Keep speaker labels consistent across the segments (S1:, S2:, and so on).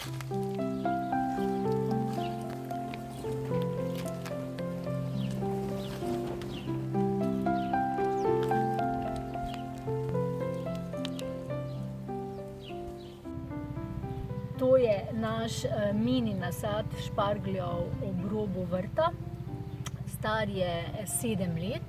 S1: To je naš mini nasad špargljev ob robu vrta. Star je 7 let.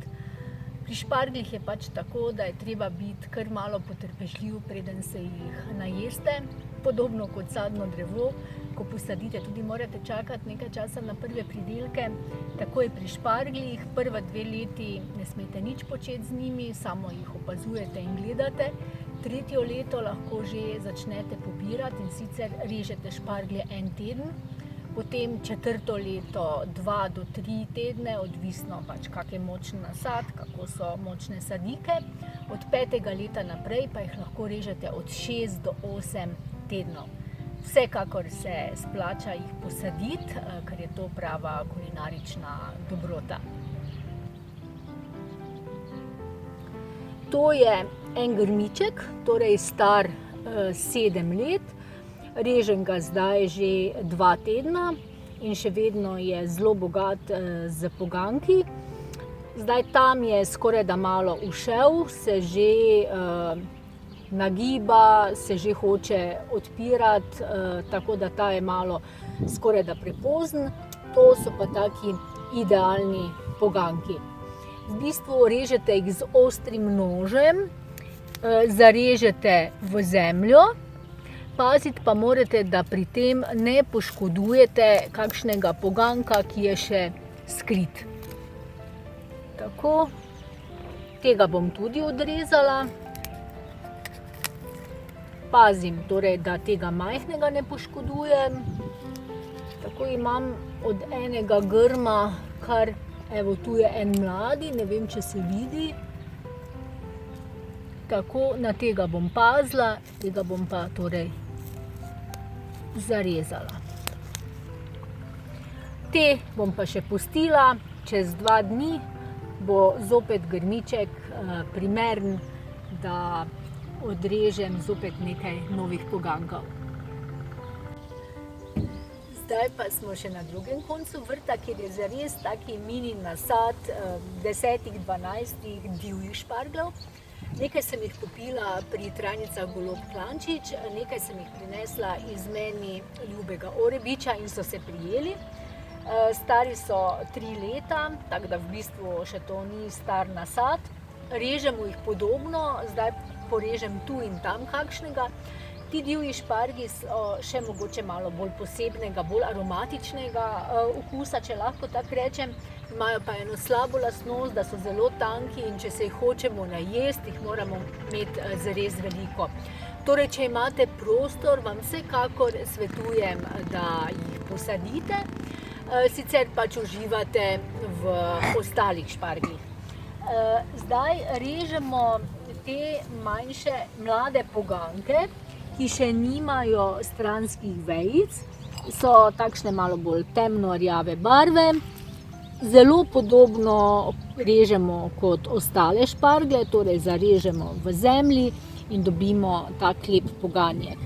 S1: Pri špargljih je pač tako, da je treba biti kar malo potrpežljiv, preden se jih najeste. Podobno kot sadno drevo, ko posadite, tudi morate čakati nekaj časa na prve pridelke. Tako je pri špargljih, prva 2 leti ne smete nič početi z njimi, samo jih opazujete in gledate. 3. leto lahko že začnete pobirati, in sicer režete šparglje 1 teden, potem 4. leto 2 do 3 tedne, odvisno pač kak je močen nasad, kako so močne sadike. Od 5. leta naprej pa jih lahko režete od 6 do 8 tednov. Vsekakor se splača jih posaditi, ker je to prava kulinarična dobrota. To je en grmiček, torej star 7 let. Režem ga zdaj že 2 tedna in še vedno je zelo bogat s poganjki. Zdaj tam je skorajda malo ušel, se že nagiba, se že hoče odpirati, tako da ta je malo skorajda prepozen. To so pa taki idealni poganjki. V bistvu režete jih z ostrim nožem, zarežete v zemljo. Paziti pa morate, da pri tem ne poškodujete kakšnega poganjka, ki je še skrit. Tako, tega bom tudi odrezala. Pazim torej, da tega majhnega ne poškodujem. Tako imam od enega grma kar, evo tu je en mladi, ne vem, če se vidi. Tako, na tega bom pazila, tega bom pa torej zarezala. Te bom pa še pustila, čez 2 dni bo zopet grmiček primeren, da odrežem zopet nekaj novih poganjkov. Zdaj pa smo še na drugem koncu vrta, kjer je zares taki mini nasad 10-12 divjih špargljev. Nekaj sem jih kupila pri trajnicah Golob Klančič, nekaj sem jih prinesla iz meni ljubega Orebiča in so se prijeli. Stari so 3 leta, tako da v bistvu še to ni star nasad. Režemo jih podobno, zdaj porežem tu in tam kakšnega. Ti divji šparglji so še mogoče malo bolj posebnega, bolj aromatičnega okusa, če lahko tako rečem. Imajo pa eno slabo lastnost, da so zelo tanki, in če se jih hočemo najesti, jih moramo imeti zares veliko. Torej, če imate prostor, vam vsekakor svetujem, da jih posadite. Sicer pač uživate v ostalih špargljih. Zdaj režemo te manjše mlade poganjke, ki še nimajo stranskih vejic. So takšne malo bolj temno rjave barve. Zelo podobno režemo kot ostale šparglje, torej zarežemo v zemlji in dobimo tak lep poganjek.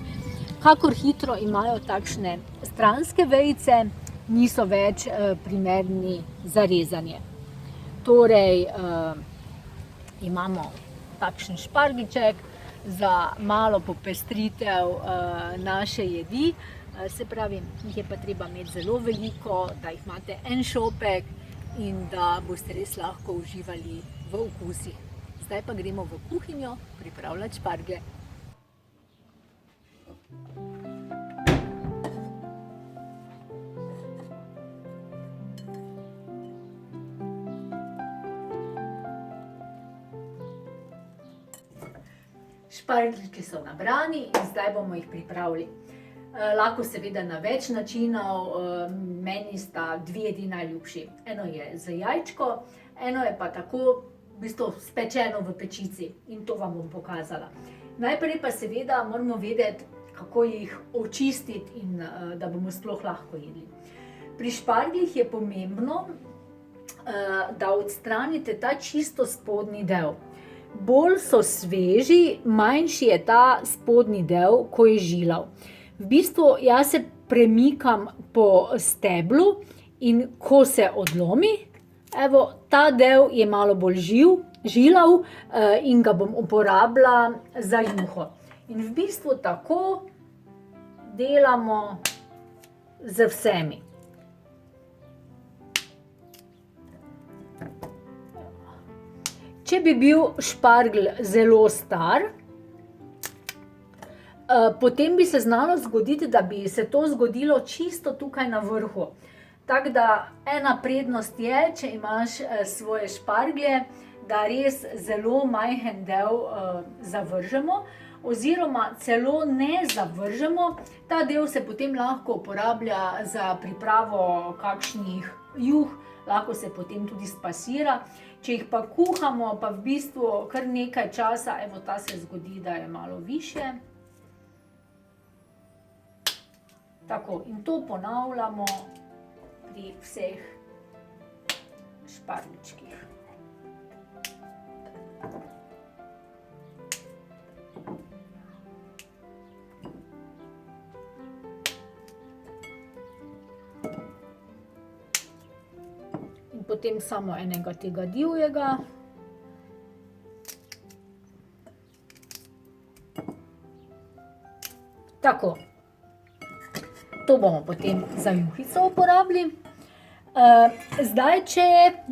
S1: Kakor hitro imajo takšne stranske vejice, niso več primerni za rezanje. Torej, imamo takšen špargiček za malo popestritev naše jedi. Se pravi, jih je pa treba imeti zelo veliko, da jih imate en šopek in da boste res lahko uživali v okusih. Zdaj pa gremo v kuhinjo pripravljati šparglje. Šparglji so nabrani in zdaj bomo jih pripravili. Lahko seveda na več načinov, meni sta 2 jedi najljubši. Eno je z jajčko, eno je pa tako, v bistvu spečeno v pečici, in to vam bom pokazala. Najprej pa seveda moramo vedeti, kako jih očistiti in da bomo sploh lahko jedli. Pri špargljih je pomembno, da odstranite ta čisto spodnji del. Bolj so sveži, manjši je ta spodnji del, ko je žilav. V bistvu jaz se premikam po steblu in ko se odlomi, evo, ta del je malo bolj žilav, in ga bom uporabila za juho. In v bistvu tako delamo z vsemi. Če bi bil špargelj zelo star, potem bi se znalo zgoditi, da bi se to zgodilo čisto tukaj na vrhu. Tako da ena prednost je, če imaš svoje šparglje, da res zelo majhen del zavržemo oziroma celo ne zavržemo. Ta del se potem lahko uporablja za pripravo kakšnih juh, lahko se potem tudi spasira. Če jih pa kuhamo, pa v bistvu kar nekaj časa, evo, ta se zgodi, da je malo višje. Tako, in to ponavljamo pri vseh šparglčkih. In potem samo enega tega divjega. Tako. To bomo potem za juhico uporabili. Zdaj, če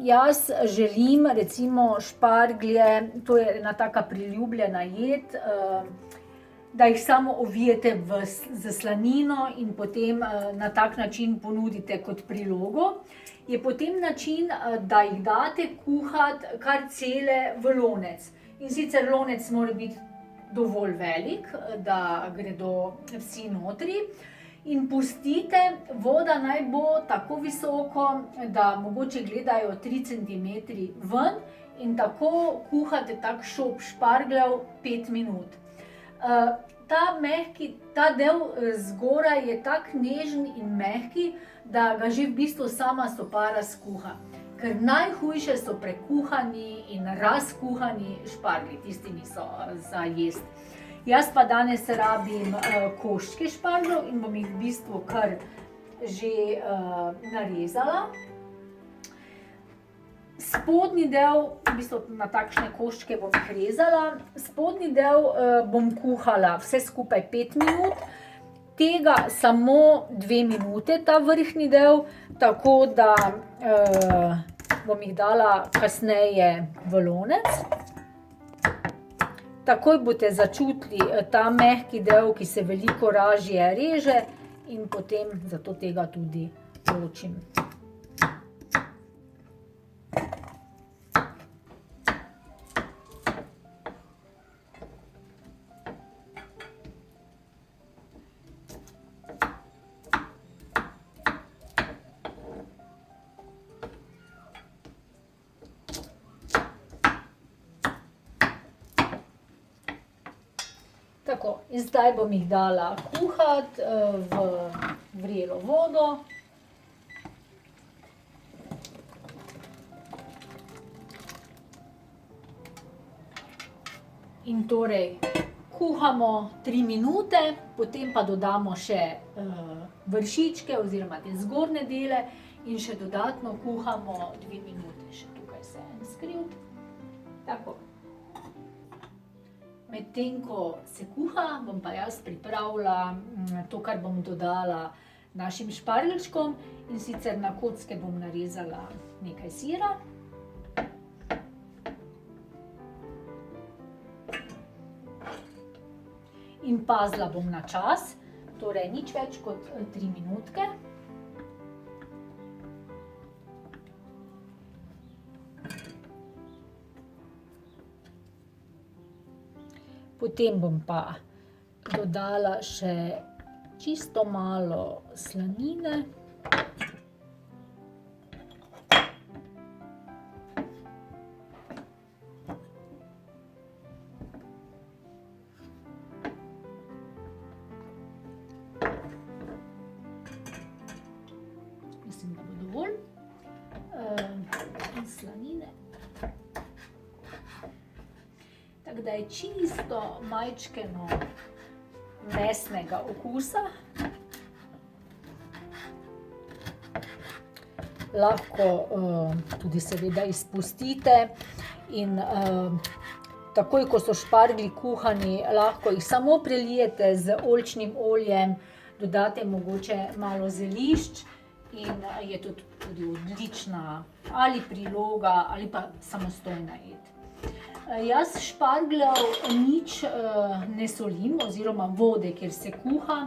S1: jaz želim recimo šparglje, to je ena taka priljubljena jed, da jih samo ovijete z slanino in potem na tak način ponudite kot prilogo, je potem način, da jih date kuhati kar cele v lonec. In sicer lonec mora biti dovolj velik, da gredo vsi notri. In pustite, voda naj bo tako visoko, da mogoče gledajo 3 centimetri ven in tako kuhate tak šop špargljev 5 minut. Ta del zgoraj je tak nežen in mehki, da ga že v bistvu sama sopara skuha. Ker najhujše so prekuhani in razkuhani šparglji, tisti niso za jesti. Jaz pa danes rabim koščke špargljev in bom jih v bistvu kar že narezala. Spodnji del, v bistvu na takšne koščke bom jih rezala, spodnji del bom kuhala vse skupaj 5 minut, tega samo 2 minute, ta vrhnji del, tako da bom jih dala kasneje v lonec. Takoj boste začutili ta mehki del, ki se veliko lažje reže in potem zato tega tudi ločim. Tako, in zdaj bom jih dala kuhati v vrelo vodo. In torej kuhamo 3 minute, potem pa dodamo še vršičke oziroma te zgornje dele in še dodatno kuhamo 2 minute. Še tukaj se en skril. Tako. Medtem ko se kuha, bom pa jaz pripravila to, kar bom dodala našim špargeljčkom, in sicer na kocke bom narezala nekaj sira. In pazila bom na čas, torej nič več kot 3 minutke. Potem bom pa dodala še čisto malo slanine. Mislim, da bo dovolj. In slanine. Tako da je čisto majčkeno mesnega okusa. Lahko tudi seveda izpustite in takoj, ko so šparglji kuhani, lahko jih samo prelijete z oljčnim oljem, dodate mogoče malo zelišč in je to tudi odlična ali priloga ali pa samostojna jed. Jaz špargljev nič ne solim oziroma vode, kjer se kuha.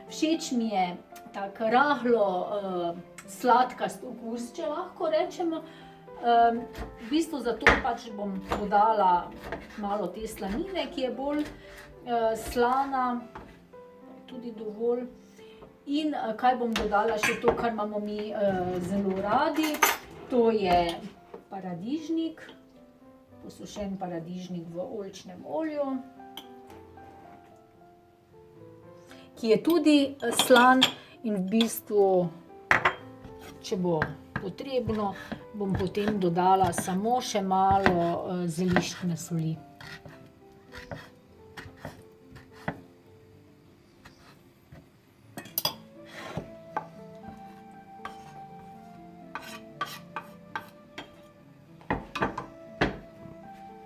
S1: Všeč mi je tak rahlo sladkast okus, če lahko rečemo. V bistvu zato pač bom dodala malo te slanine, ki je bolj slana, tudi dovolj. In kaj bom dodala še to, kar imamo mi zelo radi, to je paradižnik, posušen paradižnik v oljčnem olju, ki je tudi slan in v bistvu, če bo potrebno, bom potem dodala samo še malo zeliščne soli.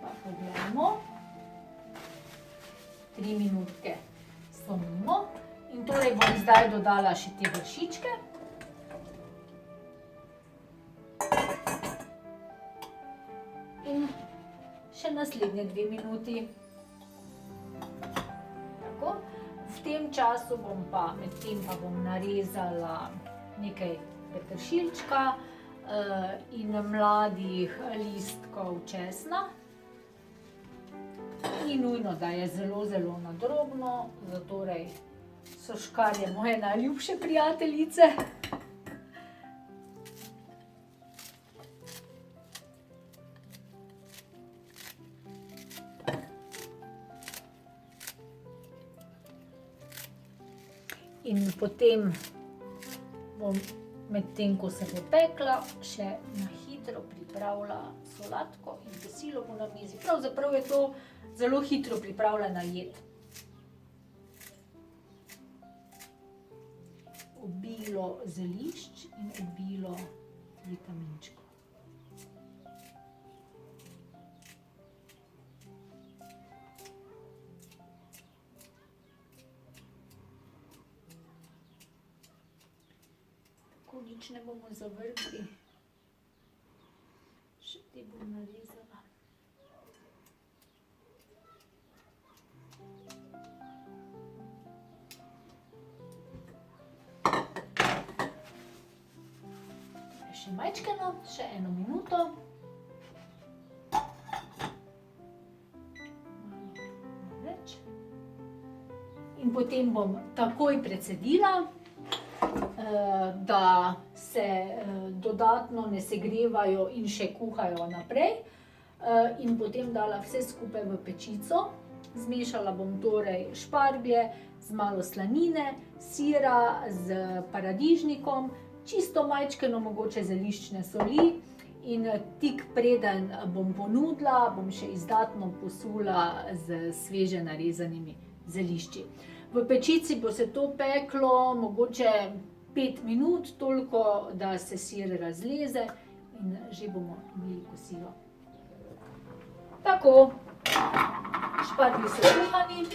S1: Pa pogledamo. 3 minutke so mimo in torej bom zdaj dodala še te vršičke. In še naslednje 2 minuti. Tako. V tem času medtem pa bom narezala nekaj peteršilčka in mladih listkov česna. Ni nujno, da je zelo, zelo na drobno, zatorej so škarje moje najljubše prijateljice. In potem bom medtem, ko se bo pekla, še na hitro pripravila solatko in kosilo bo na mizi. Pravzaprav je to zelo hitro pripravljena jed. Obilo zelišč in obilo vitaminčkov. Tako nič ne bomo zavrgli. Še te bom narezala. Še majčkeno, še 1 minuto. Malo več. In potem bom takoj precedila, da se dodatno ne segrevajo in še kuhajo naprej. In potem dala vse skupaj v pečico. Zmešala bom torej šparglje z malo slanine, sira z paradižnikom, čisto majčkeno mogoče zeliščne soli in tik preden bom ponudila, bom še izdatno posula z sveže narezanimi zelišči. V pečici bo se to peklo mogoče 5 minut, toliko, da se sir razleze in že bomo imeli kosilo. Tako, šparglji so kuhani,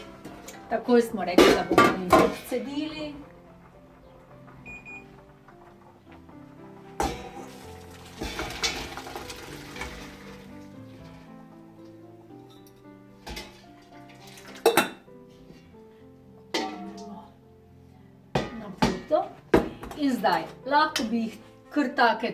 S1: takoj smo rekli, da bomo jih odcedili. In zdaj, lahko bi jih kar take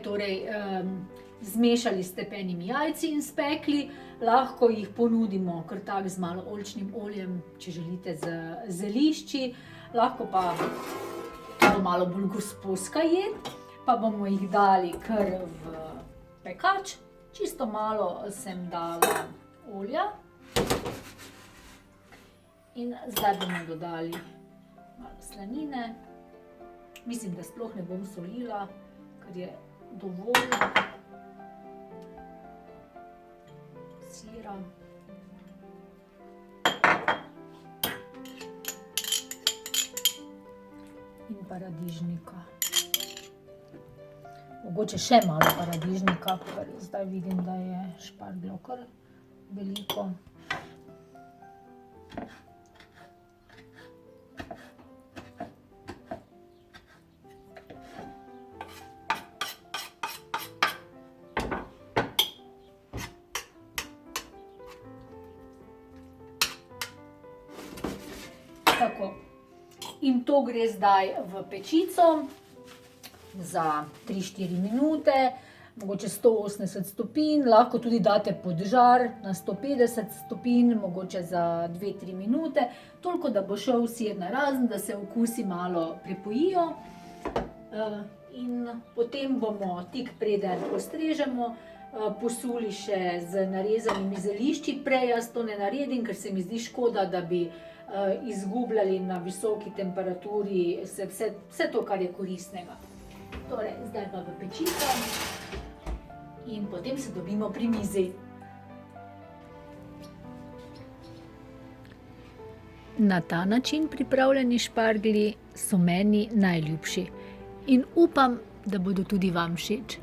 S1: zmešali s tepenimi jajci in spekli, lahko jih ponudimo kar tak z malo oljčnim oljem, če želite z zelišči, lahko pa malo bolj gosposka jed, pa bomo jih dali kar v pekač. Čisto malo sem dala olja in zdaj bomo dodali malo slanine. Mislim, da sploh ne bom solila, ker je dovolj sira. paradižnika. Mogoče še malo paradižnika, ker zdaj vidim, da je špargljev kar veliko. Tako. In to gre zdaj v pečico za 3-4 minute, mogoče 180 stopinj, lahko tudi date pod žar na 150 stopinj, mogoče za 2-3 minute, toliko, da bo šel sir narazen, da se okusi malo prepojijo. In potem bomo tik preden postrežemo, posuli še z narezanimi zelišči. Prej jaz to ne naredim, ker se mi zdi škoda, da bi izgubljali na visoki temperaturi vse to, kar je koristnega. Torej, zdaj pa v pečico in potem se dobimo pri mizi. Na ta način pripravljeni šparglji so meni najljubši in upam, da bodo tudi vam všeč.